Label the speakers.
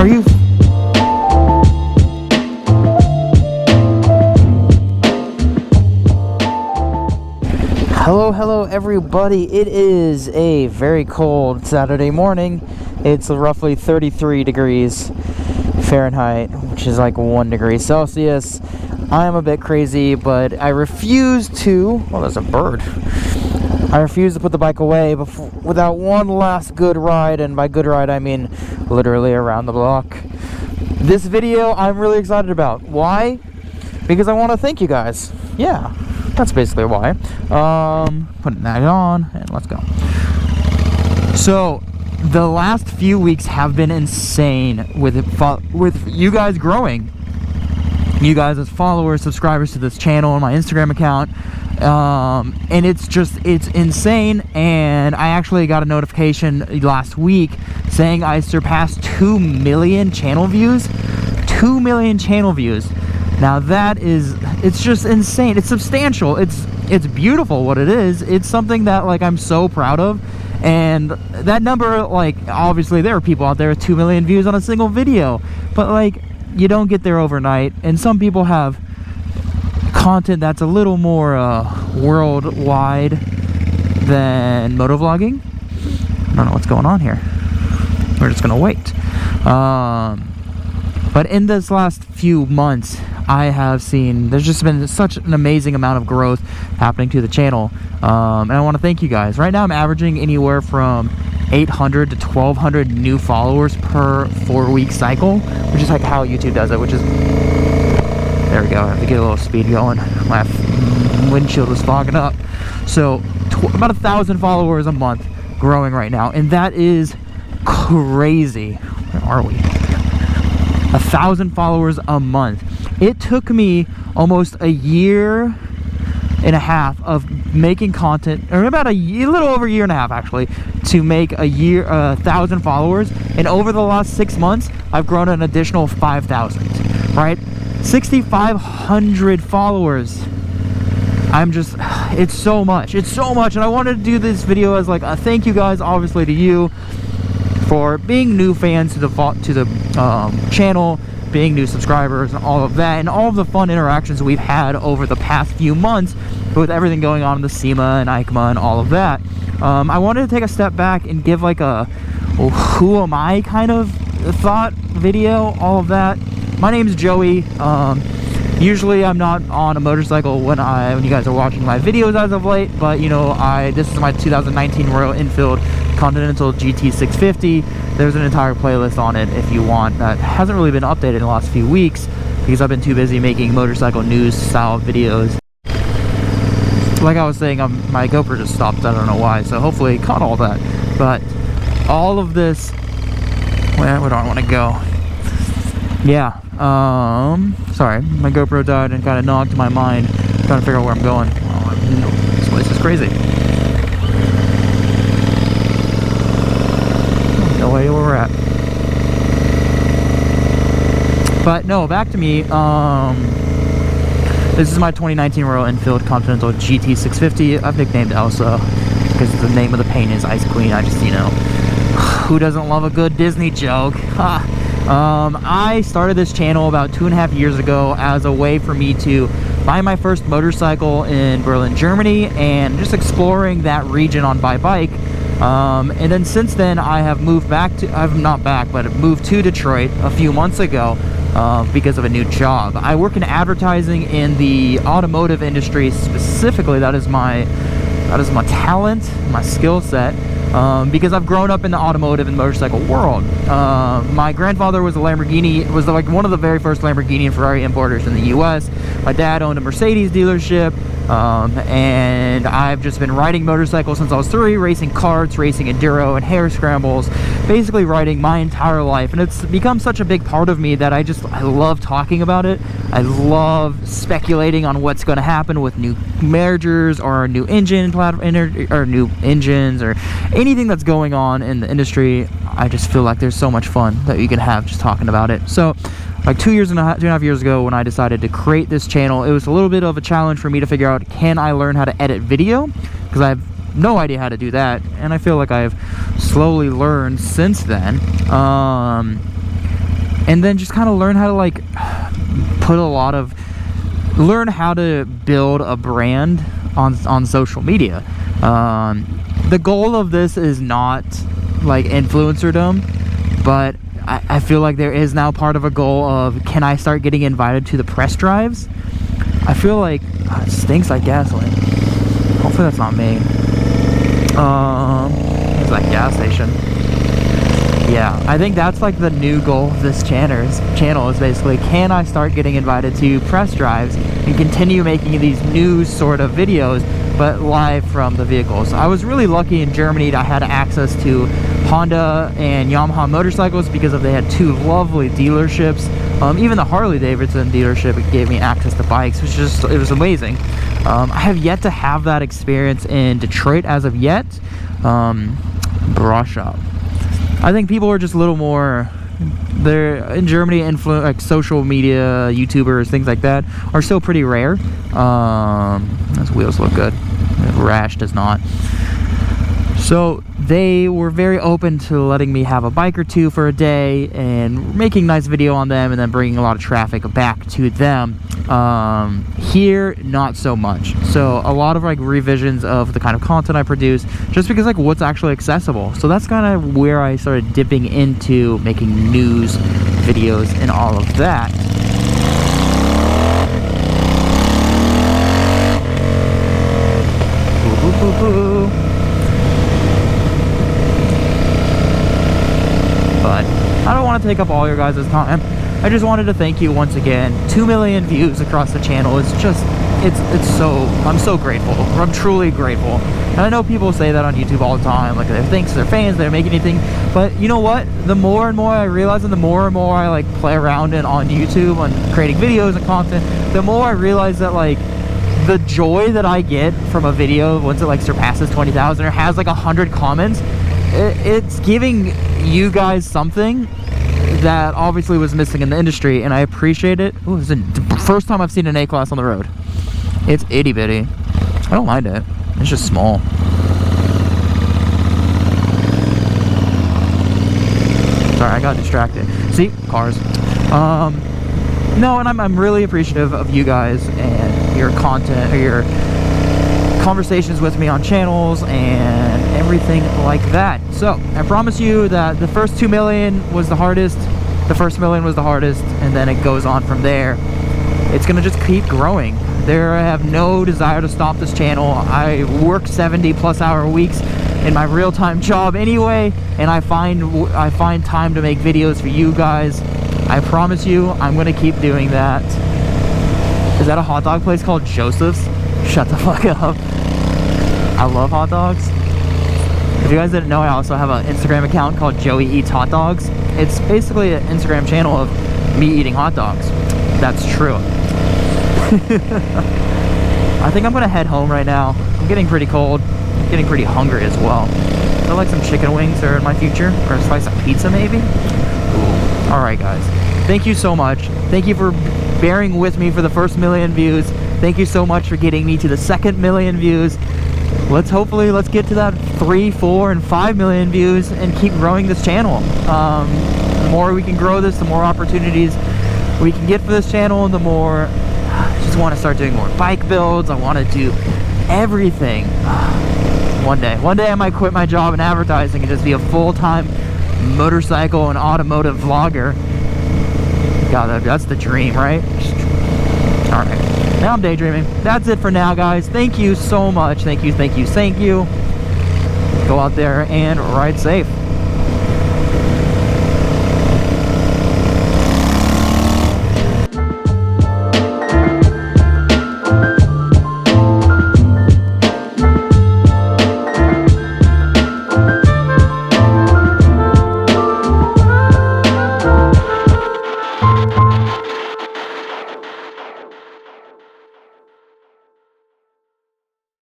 Speaker 1: Are you... Hello everybody. It is a very cold Saturday morning. It's roughly 33 degrees Fahrenheit, which is like 1 degree Celsius. I am a bit crazy, but I refuse to... Oh, there's a bird. I refuse to put the bike away without one last good ride, and by good ride I mean literally around the block. This video I'm really excited about. Why? Because I want to thank you guys. Yeah, that's basically why. Putting that on, and let's go. So, the last few weeks have been insane with you guys growing. You guys as followers, subscribers to this channel and my Instagram account. And it's insane. And I actually got a notification last week saying I surpassed 2 million channel views. 2 million channel views. Now that is, it's just insane. It's substantial. It's beautiful what it is. It's something that like I'm so proud of. And that number, like, obviously there are people out there with 2 million views on a single video, but like you don't get there overnight. And some people have content that's a little more worldwide than motovlogging. I don't know what's going on here. We're just gonna wait. But in this last few months, I have seen there's just been such an amazing amount of growth happening to the channel, and I want to thank you guys. Right now I'm averaging anywhere from 800 to 1200 new followers per 4-week cycle, which is like how YouTube does it, which is, there we go, I have to get a little speed going. My windshield was fogging up. So about 1,000 followers a month growing right now, and that is crazy. Where are we? 1,000 followers a month. It took me almost a year and a half of making content, or about a little over a year and a half actually, to make 1,000 followers. And over the last 6 months, I've grown an additional 5,000. Right, 6,500 followers. I'm just, it's so much. It's so much, and I wanted to do this video as like a thank you guys, obviously to you, for being new fans to the channel, being new subscribers, and all of that, and all of the fun interactions we've had over the past few months with everything going on in the SEMA and EICMA and all of that. I wanted to take a step back and give like a who am I kind of thought video, all of that. My name is Joey. Usually I'm not on a motorcycle when you guys are watching my videos as of late, but you know, this is my 2019 Royal Enfield Continental GT 650. There's an entire playlist on it if you want, that hasn't really been updated in the last few weeks because I've been too busy making motorcycle news style videos. Like I was saying, my GoPro just stopped, I don't know why, so hopefully it caught all that. But all of this, where do I want to go? Yeah, sorry, my GoPro died and kind of knocked my mind trying to figure out where I'm going. Oh, this place is crazy. No idea where we're at. But no, back to me. This is my 2019 Royal Enfield Continental GT 650. I've nicknamed Elsa because the name of the paint is Ice Queen. I just, you know, who doesn't love a good Disney joke? I started this channel about 2.5 years ago as a way for me to buy my first motorcycle in Berlin, Germany, and just exploring that region on my bike. And then since then I have moved back to, moved to Detroit a few months ago because of a new job. I work in advertising in the automotive industry specifically. That is my talent, my skill set. Because I've grown up in the automotive and motorcycle world. My grandfather was like one of the very first Lamborghini and Ferrari importers in the US. My dad owned a Mercedes dealership, and I've just been riding motorcycles since I was 3, racing karts, racing enduro and hare scrambles, basically riding my entire life. And it's become such a big part of me that I love talking about it. I love speculating on what's going to happen with new mergers or new engine or new engines or anything that's going on in the industry. I just feel like there's so much fun that you can have just talking about it. So like 2.5 years ago when I decided to create this channel, it was a little bit of a challenge for me to figure out, can I learn how to edit video? Because I have no idea how to do that, and I feel like I've slowly learned since then. and then just kind of learn how to like learn how to build a brand on social media. The goal of this is not like influencerdom, but I feel like there is now part of a goal of, can I start getting invited to the press drives? I feel like it stinks like gasoline. Hopefully that's not me. There's that gas station. Yeah, I think that's like the new goal of this channel is basically, can I start getting invited to press drives and continue making these news sort of videos, but live from the vehicles. I was really lucky in Germany that I had access to Honda and Yamaha motorcycles because they had two lovely dealerships. Even the Harley Davidson dealership gave me access to bikes, which it was amazing. I have yet to have that experience in Detroit as of yet. Bra shop. I think people are just a little more, they're in Germany, like social media, YouTubers, things like that are still pretty rare. Those wheels look good. Rash does not. So they were very open to letting me have a bike or two for a day and making nice video on them, and then bringing a lot of traffic back to them. Here, not so much. So a lot of like revisions of the kind of content I produce, just because like what's actually accessible. So that's kind of where I started dipping into making news videos and all of that. But I don't want to take up all your guys' time. I just wanted to thank you once again. 2 million views across the channel is just, I'm so grateful. I'm truly grateful. And I know people say that on YouTube all the time, like they're thanks to their fans, they're making anything. But you know what? The more and more I realize, and the more and more I like play around on YouTube on creating videos and content, the more I realize that like the joy that I get from a video once it like surpasses 20,000 or has like 100 comments, it's giving you guys something that obviously was missing in the industry, and I appreciate it. Ooh, this is the first time I've seen an A-Class on the road. It's itty bitty. I don't mind it. It's just small. Sorry, I got distracted. See? Cars. No, and I'm really appreciative of you guys and your content, or your conversations with me on channels and everything like that. So I promise you that the first 2 million was the hardest, the first million was the hardest, and then it goes on from there. It's gonna just keep growing. I have no desire to stop this channel. I work 70+ hour weeks in my real-time job anyway, and I find time to make videos for you guys. I promise you I'm gonna keep doing that. Is that a hot dog place called Joseph's? Shut the fuck up. I love hot dogs. If you guys didn't know, I also have an Instagram account called Joey Eats Hot Dogs. It's basically an Instagram channel of me eating hot dogs. That's true. I think I'm gonna head home right now. I'm getting pretty cold. I'm getting pretty hungry as well. I feel like some chicken wings are in my future, or a slice of pizza maybe. Ooh. All right, guys. Thank you so much. Thank you for bearing with me for the first 1 million views. Thank you so much for getting me to the second 1 million views. Let's get to that 3, 4, and 5 million views and keep growing this channel. The more we can grow this, the more opportunities we can get for this channel, and the more I just want to start doing more bike builds. I want to do everything. One day I might quit my job in advertising and just be a full-time motorcycle and automotive vlogger. God, that's the dream, right? All right. Now I'm daydreaming. That's it for now, guys. Thank you so much. Thank you. Go out there and ride safe.